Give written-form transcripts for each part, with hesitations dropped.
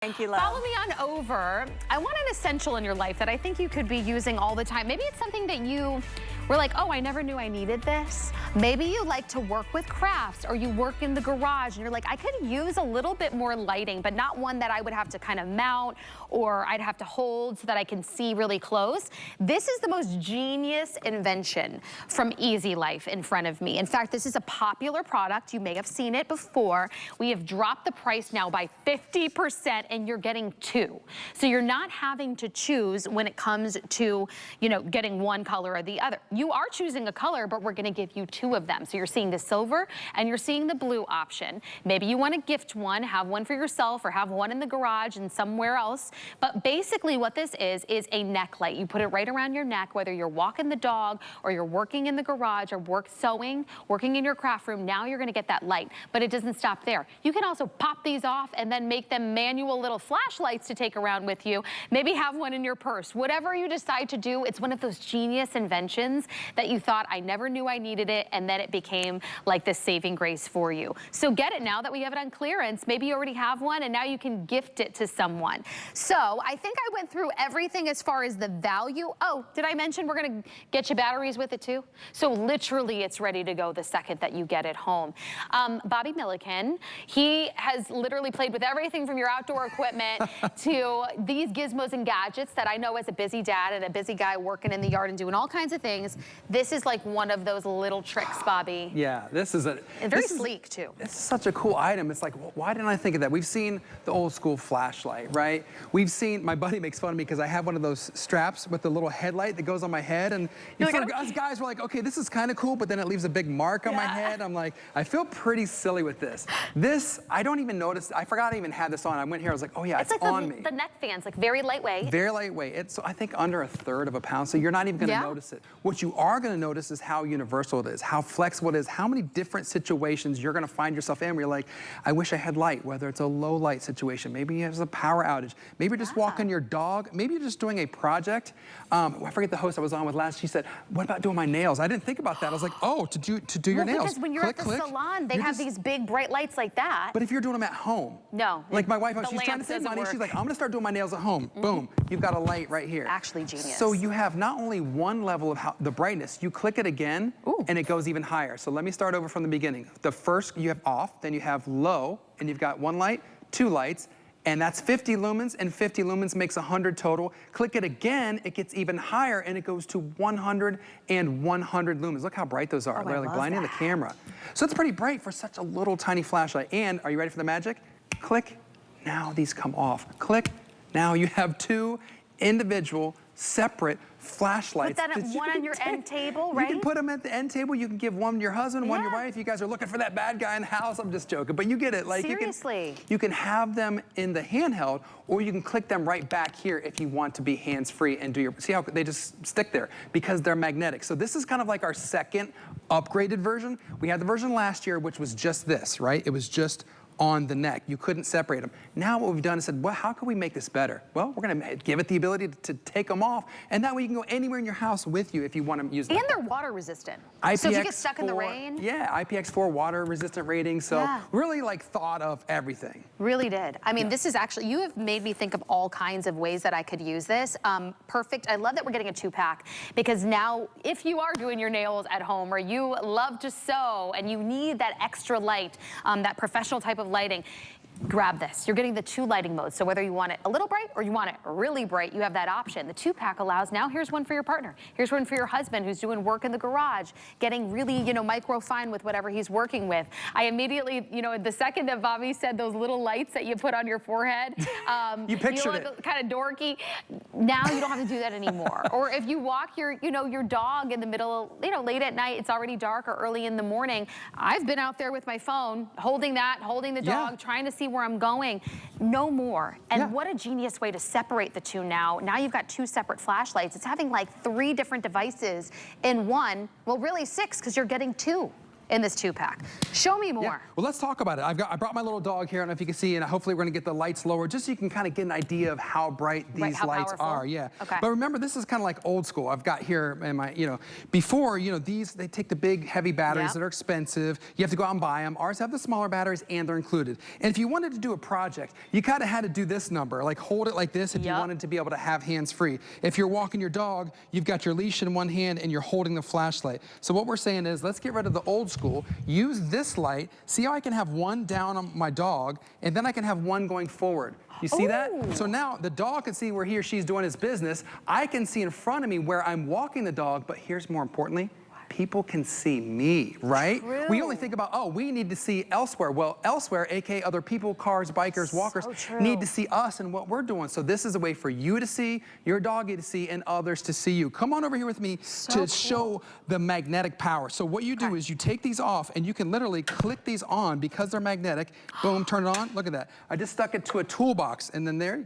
Thank you, love. Follow me on over. I want an essential in your life that I think you could be using all the time. Maybe it's something that you were like, oh, I never knew I needed this. Maybe you like to work with crafts, or you work in the garage and you're like, I could use a little bit more lighting, but not one that I would have to kind of mount or I'd have to hold so that I can see really close. This is the most genius invention from Easy Life in front of me. In fact, this is a popular product. You may have seen it before. We have dropped the price now by 50%, and you're getting two. So you're not having to choose when it comes to, getting one color or the other. You are choosing a color, but we're gonna give you two of them. So you're seeing the silver and you're seeing the blue option. Maybe you wanna gift one, have one for yourself, or have one in the garage and somewhere else. But basically what this is a neck light. You put it right around your neck, whether you're walking the dog or you're working in the garage or sewing, working in your craft room. Now you're gonna get that light, but it doesn't stop there. You can also pop these off and then make them manual little flashlights to take around with you. Maybe have one in your purse. Whatever you decide to do, it's one of those genius inventions that you thought, I never knew I needed it, and then it became like this saving grace for you. So get it now that we have it on clearance. Maybe you already have one and now you can gift it to someone. So I think I went through everything as far as the value. Oh, did I mention we're gonna get you batteries with it too? So literally it's ready to go the second that you get it home. Bobby Milliken, he has literally played with everything from your outdoor equipment to these gizmos and gadgets that I know as a busy dad and a busy guy working in the yard and doing all kinds of things. This is like one of those little tricks, Bobby. Yeah, this is and very sleek too. It's such a cool item. It's like, why didn't I think of that? We've seen the old school flashlight, right? We've seen, my buddy makes fun of me because I have one of those straps with the little headlight that goes on my head, and us guys were like, okay, this is kind of cool, but then it leaves a big mark on my head. I'm like, I feel pretty silly with this. This, I don't even notice, I forgot I even had this on. I went here, I was like, oh yeah, it's like on me. The neck fans, like very lightweight. Very lightweight. It's, I think, under 1/3 of a pound, so you're not even gonna notice it. What you are gonna notice is how universal it is, how flexible it is, how many different situations you're gonna find yourself in where you're like, I wish I had light, whether it's a low light situation, maybe it's a power outage, maybe you're just walking your dog, maybe you're just doing a project. I forget the host I was on with last, she said, what about doing my nails? I didn't think about that. I was like, oh, to do your nails. Because when you're at the salon, they have these big bright lights like that. But if you're doing them at home. No. Like my wife, she's trying to save money. She's like, I'm gonna start doing my nails at home. Boom, you've got a light right here. Actually genius. So you have not only one level of the brightness, you click it again, and it goes even higher. So let me start over from the beginning. The first, you have off, then you have low, and you've got one light, two lights, and that's 50 lumens, and 50 lumens makes 100 total. Click it again, it gets even higher, and it goes to 100 and 100 lumens. Look how bright those are. They're like blinding the camera. So it's pretty bright for such a little tiny flashlight. And are you ready for the magic? Click, now these come off. Click, now you have two individual, separate flashlights. Put that one on your end table, right? You can put them at the end table. You can give one to your husband, one to your wife. You guys are looking for that bad guy in the house. I'm just joking, but you get it. Like seriously. You can have them in the handheld, or you can click them right back here if you want to be hands-free and do your, see how they just stick there because they're magnetic. So this is kind of like our second upgraded version. We had the version last year, which was just this, right? It was just on the neck. You couldn't separate them. Now what we've done is said, well, how can we make this better? Well, we're gonna give it the ability to take them off, and that way you can go anywhere in your house with you if you want to use them. And they're water resistant. IPX4, so if you get stuck in the rain. Yeah, IPX4 water resistant rating, so really like thought of everything. Really did. I mean, this is actually, you have made me think of all kinds of ways that I could use this. Perfect. I love that we're getting a 2-pack because now if you are doing your nails at home or you love to sew and you need that extra light, that professional type of lighting, grab this. You're getting the 2 lighting modes. So whether you want it a little bright or you want it really bright, you have that option. The 2-pack allows, now here's one for your partner. Here's one for your husband who's doing work in the garage, getting really, micro fine with whatever he's working with. I immediately, the second that Bobby said those little lights that you put on your forehead, you pictured it. Kind of dorky. Now you don't have to do that anymore. Or if you walk your, your dog in the middle, late at night, it's already dark or early in the morning. I've been out there with my phone, holding the dog, trying to see where I'm going. No more. And what a genius way to separate the two now. Now you've got 2 separate flashlights. It's having like 3 different devices in one. Well, really 6 because you're getting 2. in this 2-pack. Show me more. Yeah. Well, let's talk about it. I brought my little dog here. I don't know if you can see, and hopefully we're gonna get the lights lower just so you can kind of get an idea of how bright these lights are. Yeah. Okay. But remember, this is kind of like old school. I've got here in my, before, these, they take the big heavy batteries that are expensive. You have to go out and buy them. Ours have the smaller batteries and they're included. And if you wanted to do a project, you kind of had to do this number, like hold it like this if you wanted to be able to have hands free. If you're walking your dog, you've got your leash in one hand and you're holding the flashlight. So what we're saying is, let's get rid of the old school, use this light, see how I can have one down on my dog, and then I can have one going forward. You see that? So now the dog can see where he or she's doing his business. I can see in front of me where I'm walking the dog, but here's more importantly, people can see me, right? True. We only think about, oh, we need to see elsewhere. Well, elsewhere, aka other people, cars, bikers, walkers, need to see us and what we're doing. So this is a way for you to see, your doggy to see, and others to see you. Come on over here with me to show the magnetic power. So what you do is you take these off and you can literally click these on because they're magnetic. Boom, turn it on. Look at that. I just stuck it to a toolbox and then there,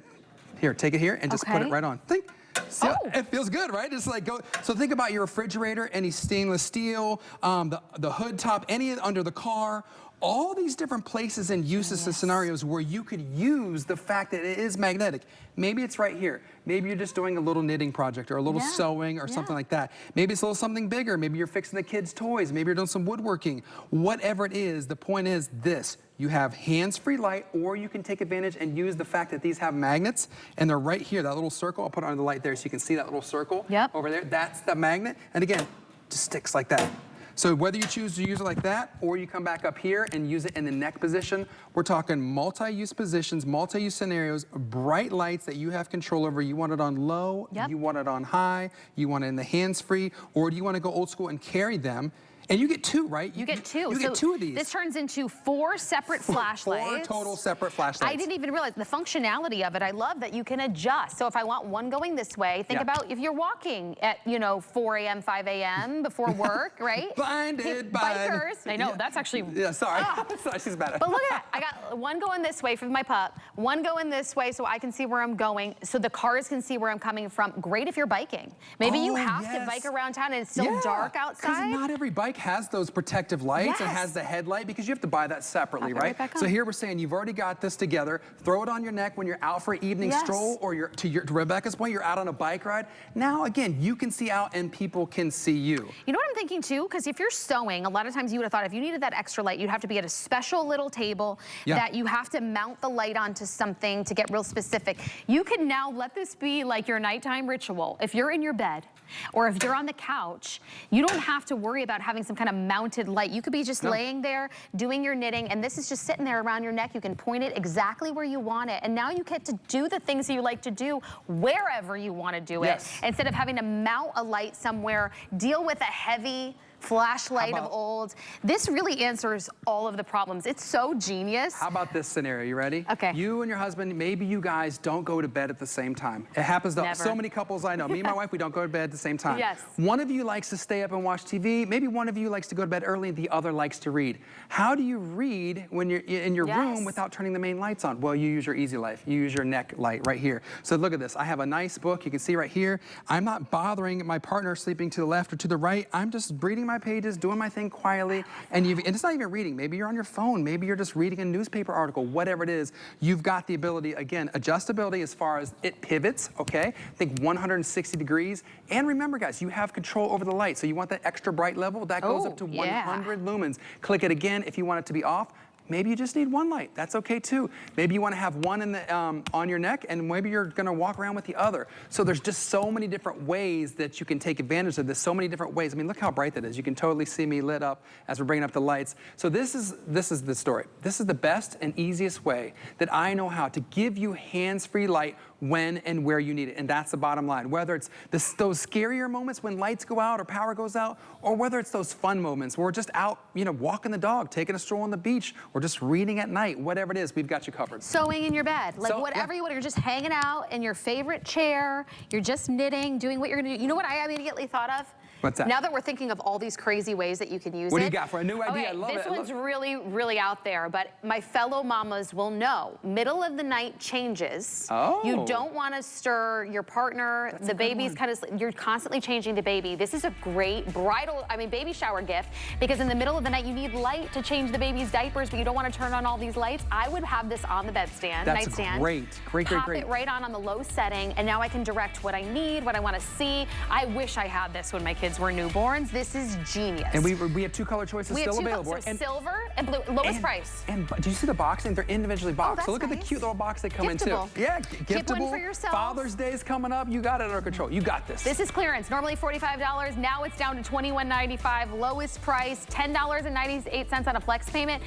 here, take it here and just put it right on. Think. See, it feels good, right? It's like go. So think about your refrigerator, any stainless steel, the hood top, any under the car. All these different places and uses and scenarios where you could use the fact that it is magnetic. Maybe it's right here. Maybe you're just doing a little knitting project or a little sewing or something like that. Maybe it's a little something bigger. Maybe you're fixing the kids' toys. Maybe you're doing some woodworking. Whatever it is, the point is this. You have hands-free light, or you can take advantage and use the fact that these have magnets and they're right here, that little circle. I'll put it under the light there so you can see that little circle over there. That's the magnet. And again, just sticks like that. So whether you choose to use it like that, or you come back up here and use it in the neck position, we're talking multi-use positions, multi-use scenarios, bright lights that you have control over. You want it on low, you want it on high, you want it in the hands-free, or do you want to go old school and carry them? And you get two, right? You get two. You get two of these. This turns into 4 separate flashlights. 4 total separate flashlights. I didn't even realize the functionality of it. I love that you can adjust. So if I want one going this way, think about if you're walking at, 4 a.m., 5 a.m. before work, right? Blinded by... Bikers. I know, that's actually... Yeah, sorry. Sorry, she's better. But look at that. I got one going this way for my pup, one going this way so I can see where I'm going, so the cars can see where I'm coming from. Great if you're biking. Maybe you have to bike around town and it's still dark outside. Because not every bike has those protective lights and has the headlight, because you have to buy that separately, right? So here we're saying you've already got this together. Throw it on your neck when you're out for an evening stroll, or you're to Rebecca's point, you're out on a bike ride. Now again, you can see out and people can see you. You know what I'm thinking too? Because if you're sewing, a lot of times you would have thought if you needed that extra light, you'd have to be at a special little table that you have to mount the light onto something to get real specific. You can now let this be like your nighttime ritual. If you're in your bed, or if you're on the couch, you don't have to worry about having some kind of mounted light. You could be just laying there doing your knitting, and this is just sitting there around your neck. You can point it exactly where you want it, and now you get to do the things that you like to do wherever you want to do it, instead of having to mount a light somewhere, deal with a heavy flashlight of old. This really answers all of the problems. It's so genius. How about this scenario? You ready? Okay. You and your husband, maybe you guys don't go to bed at the same time. It happens to so many couples I know. Me and my wife, we don't go to bed at the same time. One of you likes to stay up and watch TV. Maybe one of you likes to go to bed early and the other likes to read. How do you read when you're in your room without turning the main lights on? Well, you use your Easy Life. You use your neck light right here. So look at this. I have a nice book. You can see right here. I'm not bothering my partner sleeping to the left or to the right. I'm just reading my pages, doing my thing quietly, and it's not even reading. Maybe you're on your phone. Maybe you're just reading a newspaper article, whatever it is. You've got the ability, again, adjustability as far as it pivots, okay? Think 160 degrees. And remember, guys, you have control over the light. So you want that extra bright level, that goes up to 100 lumens. Click it again if you want it to be off. Maybe you just need one light. That's okay too. Maybe you want to have one in the, on your neck, and maybe you're going to walk around with the other. So there's just so many different ways that you can take advantage of this. So many different ways. I mean, look how bright that is. You can totally see me lit up as we're bringing up the lights. So this is the story. This is the best and easiest way that I know how to give you hands-free light when and where you need it. And that's the bottom line. Whether it's those scarier moments when lights go out or power goes out, or whether it's those fun moments where we're just out, walking the dog, taking a stroll on the beach, or just reading at night, whatever it is, we've got you covered. Sewing in your bed, like So, whatever yeah. you want. You're just hanging out in your favorite chair. You're just knitting, doing what you're gonna do. You know what I immediately thought of? What's that? Now that we're thinking of all these crazy ways that you can use it. What do you got for a new idea? Okay, I love it. this one's really, really out there, but my fellow mamas will know. Middle of the night changes. Oh. You don't want to stir your partner. That's the a good baby's one. kind of, you're constantly changing the baby. This is a great baby shower gift, because in the middle of the night you need light to change the baby's diapers, but you don't want to turn on all these lights. I would have this on the bedstand, That's nightstand. great. Great. Pop it right on the low setting, and now I can direct what I need, what I want to see. I wish I had this when my kids were newborns. This is genius. And we have 2 color choices still available. So silver and blue, lowest price. And do you see the boxing? They're individually boxed. that's So look at the nice. cute little box they come in too. Giftable. Yeah, Keep giftable. one for yourself. Father's Day is coming up. You got it under control. You got this. This is clearance. Normally $45. Now it's down to $21.95. Lowest price, $10.98 on a flex payment.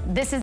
This is